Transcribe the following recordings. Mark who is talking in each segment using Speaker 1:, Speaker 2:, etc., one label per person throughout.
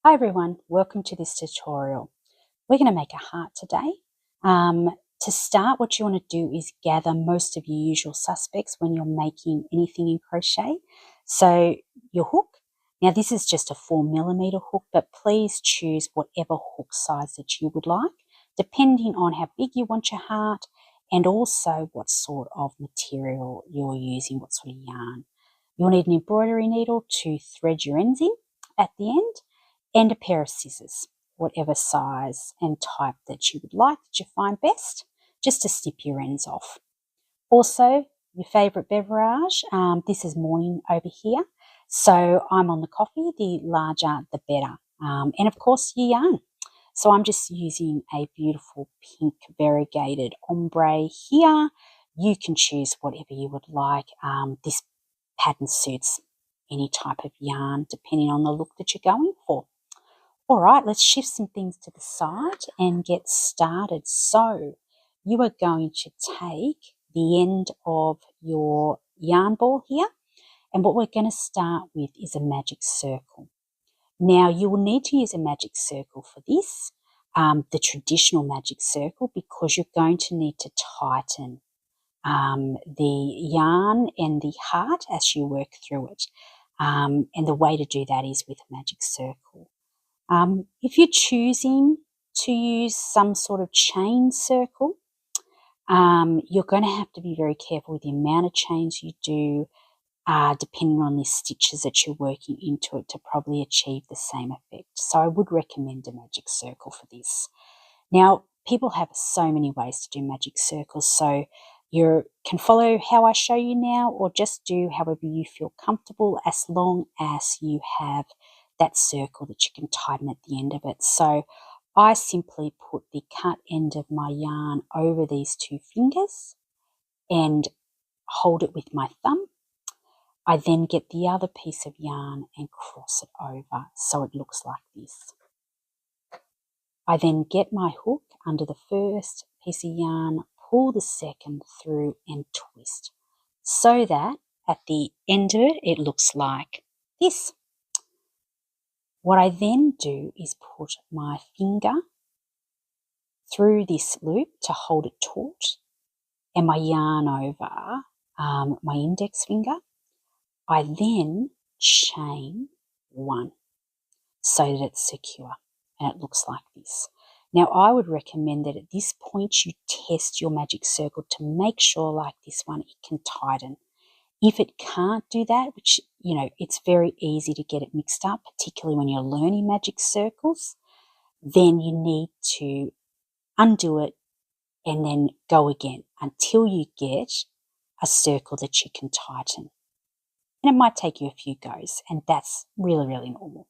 Speaker 1: Hi everyone, welcome to this tutorial. We're going to make a heart today. To start, what you want to do is gather most of your usual suspects when you're making anything in crochet. So your hook, now this is just a 4mm hook, but please choose whatever hook size that you would like, depending on how big you want your heart and also what sort of material you're using, what sort of yarn. You'll need an embroidery needle to thread your ends in at the end, and a pair of scissors, whatever size and type that you would like, that you find best, just to snip your ends off. Also, your favourite beverage, this is morning over here, so I'm on the coffee, the larger the better, and of course your yarn. So I'm just using a beautiful pink variegated ombre here. You can choose whatever you would like. This pattern suits any type of yarn depending on the look that you're going for. All right, let's shift some things to the side and get started. So you are going to take the end of your yarn ball here, and what we're going to start with is a magic circle. Now you will need to use a magic circle for this, the traditional magic circle, because you're going to need to tighten the yarn and the heart as you work through it. And the way to do that is with a magic circle. If you're choosing to use some sort of chain circle, you're going to have to be very careful with the amount of chains you do, depending on the stitches that you're working into it to probably achieve the same effect. So I would recommend a magic circle for this. Now, people have so many ways to do magic circles, so you can follow how I show you now, or just do however you feel comfortable, as long as you have that circle that you can tighten at the end of it. So I simply put the cut end of my yarn over these two fingers and hold it with my thumb. I then get the other piece of yarn and cross it over so it looks like this. I then get my hook under the first piece of yarn, pull the second through and twist, so that at the end of it, it looks like this. What I then do is put my finger through this loop to hold it taut, and my yarn over my index finger. I then chain one so that it's secure and it looks like this. Now I would recommend that at this point you test your magic circle to make sure, like this one, it can tighten. If it can't do that, which, you know, it's very easy to get it mixed up, particularly when you're learning magic circles, then you need to undo it and then go again until you get a circle that you can tighten. And it might take you a few goes, and that's really, really normal.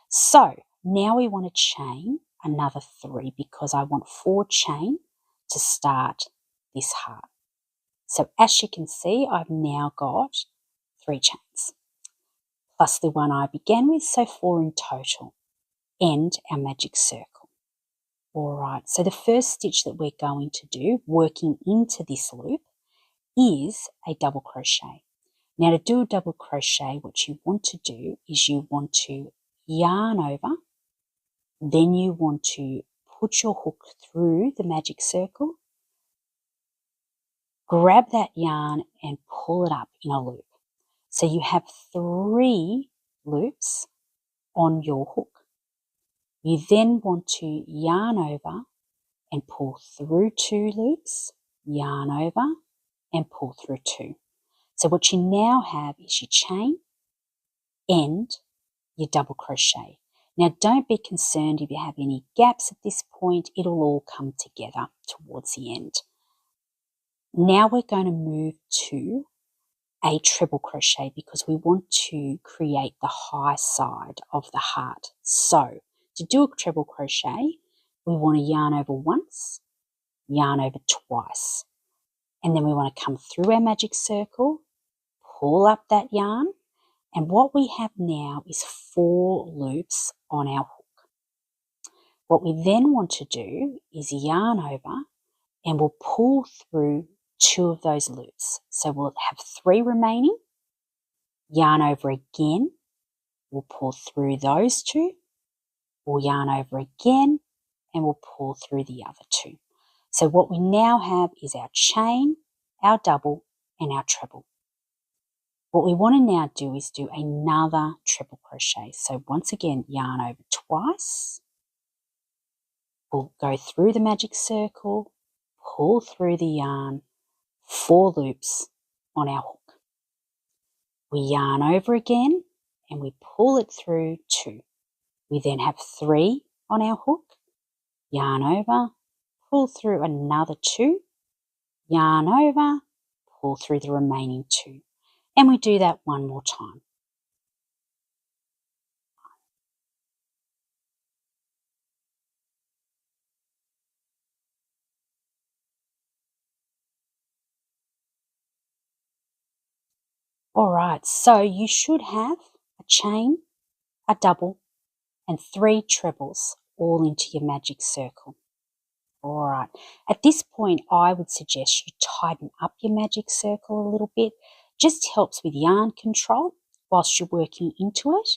Speaker 1: So now we want to chain another 3, because I want 4 chain to start this heart. So as you can see, I've now got 3 chains, plus the one I began with, so 4 in total, and our magic circle. All right, so the first stitch that we're going to do, working into this loop, is a double crochet. Now to do a double crochet, what you want to do is you want to yarn over, then you want to put your hook through the magic circle, grab that yarn and pull it up in a loop. So you have 3 loops on your hook. You then want to yarn over and pull through 2 loops, yarn over and pull through 2. So what you now have is your chain and your double crochet. Now don't be concerned if you have any gaps at this point, it'll all come together towards the end. Now we're going to move to a treble crochet, because we want to create the high side of the heart. So to do a treble crochet, we want to yarn over once, yarn over twice, and then we want to come through our magic circle, pull up that yarn, and what we have now is 4 loops on our hook. What we then want to do is yarn over, and we'll pull through 2 of those loops. So we'll have 3 remaining, yarn over again, we'll pull through those 2, we'll yarn over again, and we'll pull through the other two. So what we now have is our chain, our double, and our treble. What we want to now do is do another triple crochet. So once again, yarn over twice. We'll go through the magic circle, pull through the yarn, 4 loops on our hook. We yarn over again and we pull it through 2. We then have 3 on our hook, yarn over, pull through another 2, yarn over, pull through the remaining 2. And we do that one more time. All right, so you should have a chain, a double, and 3 trebles all into your magic circle. All right, at this point, I would suggest you tighten up your magic circle a little bit. Just helps with yarn control whilst you're working into it,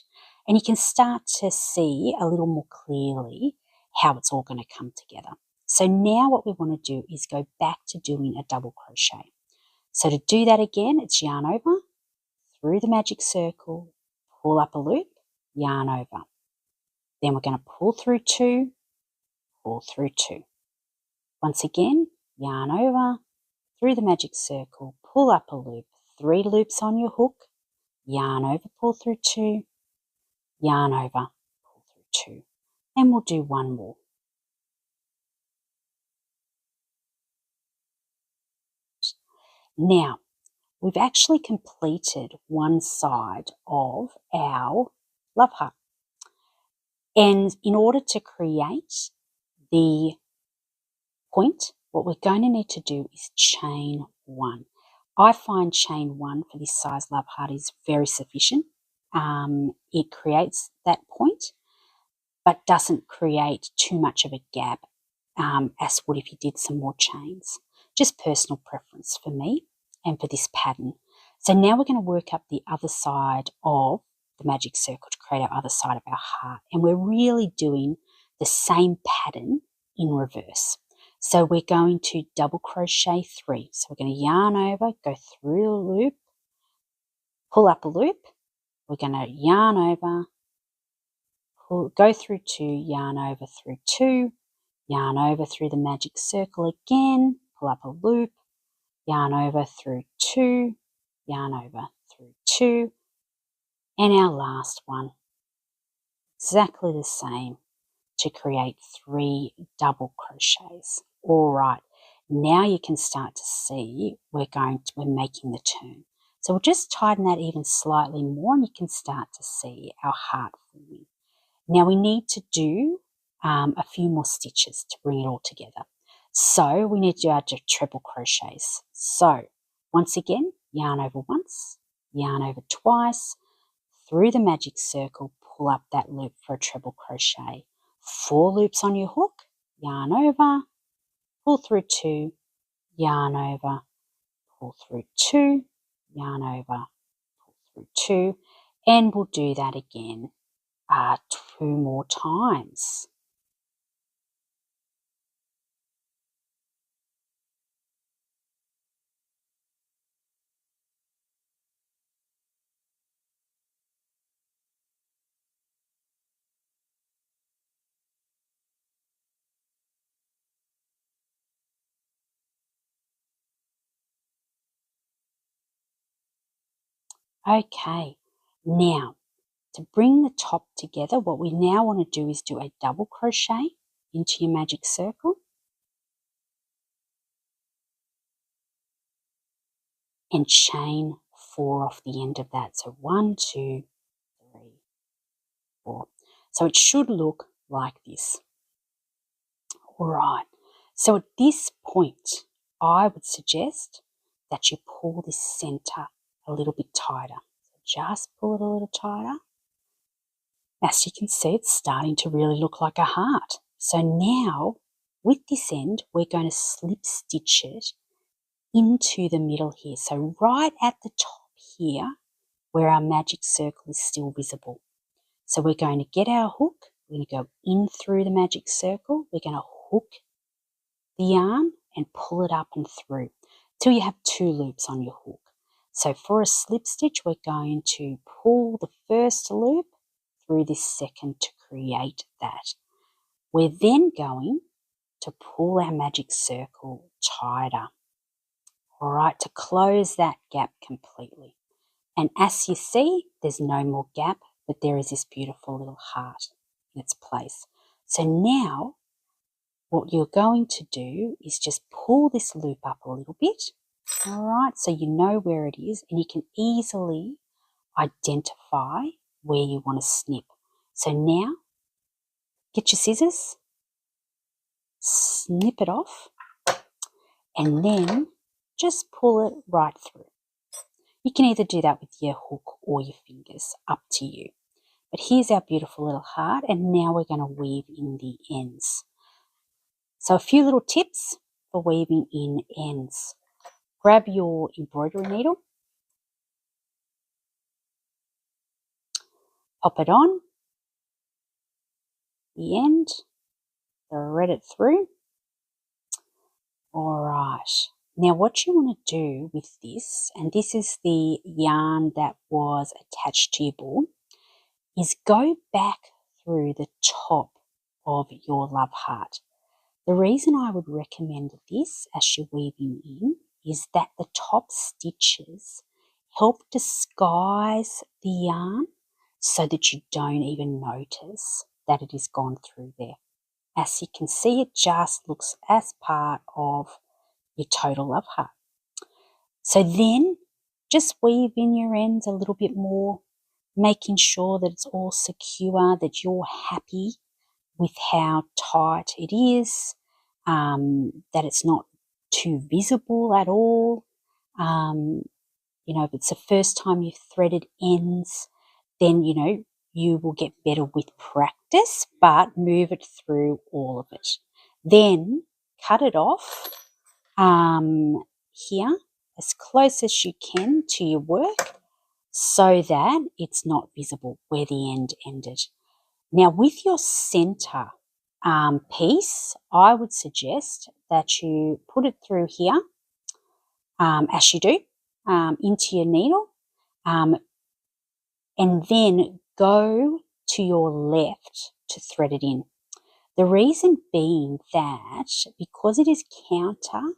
Speaker 1: and you can start to see a little more clearly how it's all going to come together. So now what we want to do is go back to doing a double crochet. So to do that again, it's yarn over, through the magic circle, pull up a loop, yarn over. Then we're going to pull through 2, pull through 2. Once again, yarn over, through the magic circle, pull up a loop, 3 loops on your hook, yarn over, pull through 2, yarn over, pull through 2. And we'll do one more. Now, we've actually completed one side of our love heart. And in order to create the point, what we're going to need to do is chain 1. I find chain 1 for this size love heart is very sufficient. It creates that point, but doesn't create too much of a gap as would if you did some more chains. Just personal preference for me and for this pattern. So now we're going to work up the other side of the magic circle to create our other side of our heart. And we're really doing the same pattern in reverse. So we're going to double crochet 3. So we're going to yarn over, go through a loop, pull up a loop. We're going to yarn over, go through 2, yarn over through 2, yarn over through the magic circle again, pull up a loop, yarn over through 2, yarn over through 2, and our last one, exactly the same, to create 3 double crochets. All right, now you can start to see we're making the turn. So we'll just tighten that even slightly more, and you can start to see our heart forming. Now we need to do a few more stitches to bring it all together. So we need to do our treble crochets. So once again, yarn over once, yarn over twice, through the magic circle, pull up that loop for a treble crochet. 4 loops on your hook, yarn over, pull through 2, yarn over, pull through 2, yarn over, pull through 2, and we'll do that again 2 more times. Okay, now to bring the top together, what we now want to do is do a double crochet into your magic circle and chain 4 off the end of that. So 1, 2, 3, 4. So it should look like this. All right, so at this point, I would suggest that you pull this center a little bit tighter. So just pull it a little tighter. As you can see, it's starting to really look like a heart. So now, with this end, we're going to slip stitch it into the middle here. So right at the top here, where our magic circle is still visible. So we're going to get our hook, We're going to go in through the magic circle. We're going to hook the yarn and pull it up and through till you have 2 loops on your hook. So for a slip stitch, we're going to pull the first loop through this second to create that. We're then going to pull our magic circle tighter, all right, to close that gap completely. And as you see, there's no more gap, but there is this beautiful little heart in its place. So now what you're going to do is just pull this loop up a little bit, all right, so you know where it is and you can easily identify where you want to snip. So now, get your scissors, snip it off, and then just pull it right through. You can either do that with your hook or your fingers, up to you. But here's our beautiful little heart, and now we're going to weave in the ends. So a few little tips for weaving in ends. Grab your embroidery needle, pop it on the end, thread it through. All right. Now what you want to do with this, and this is the yarn that was attached to your ball, is go back through the top of your love heart. The reason I would recommend this as you're weaving in is that the top stitches help disguise the yarn so that you don't even notice that it has gone through there. As you can see, it just looks as part of your total love heart. So then just weave in your ends a little bit more, making sure that it's all secure, that you're happy with how tight it is, that it's not too visible at all. You know, if it's the first time you've threaded ends, then, you know, you will get better with practice, but move it through all of it. Then cut it off here as close as you can to your work so that it's not visible where the end ended. Now with your center piece, I would suggest that you put it through here as you do into your needle and then go to your left to thread it in. The reason being that because it is counter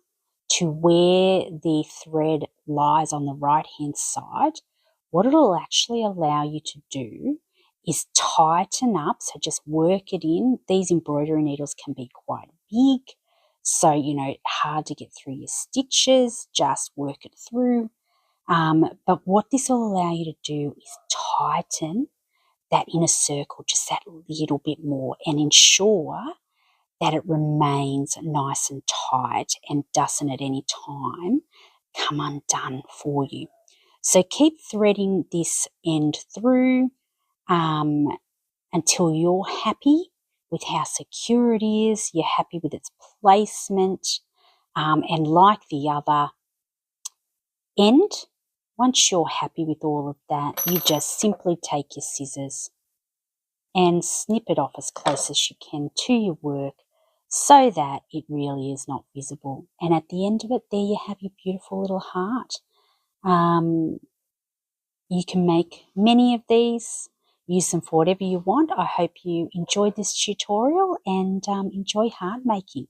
Speaker 1: to where the thread lies on the right hand side, what it'll actually allow you to do is tighten up, so just work it in. These embroidery needles can be quite big, so, you know, hard to get through your stitches, just work it through. But what this will allow you to do is tighten that inner circle just that little bit more and ensure that it remains nice and tight and doesn't at any time come undone for you. So keep threading this end through until you're happy with how secure it is, you're happy with its placement, and like the other end, once you're happy with all of that, you just simply take your scissors and snip it off as close as you can to your work so that it really is not visible. And at the end of it, there you have your beautiful little heart. You can make many of these, use them for whatever you want. I hope you enjoyed this tutorial and enjoy heart making.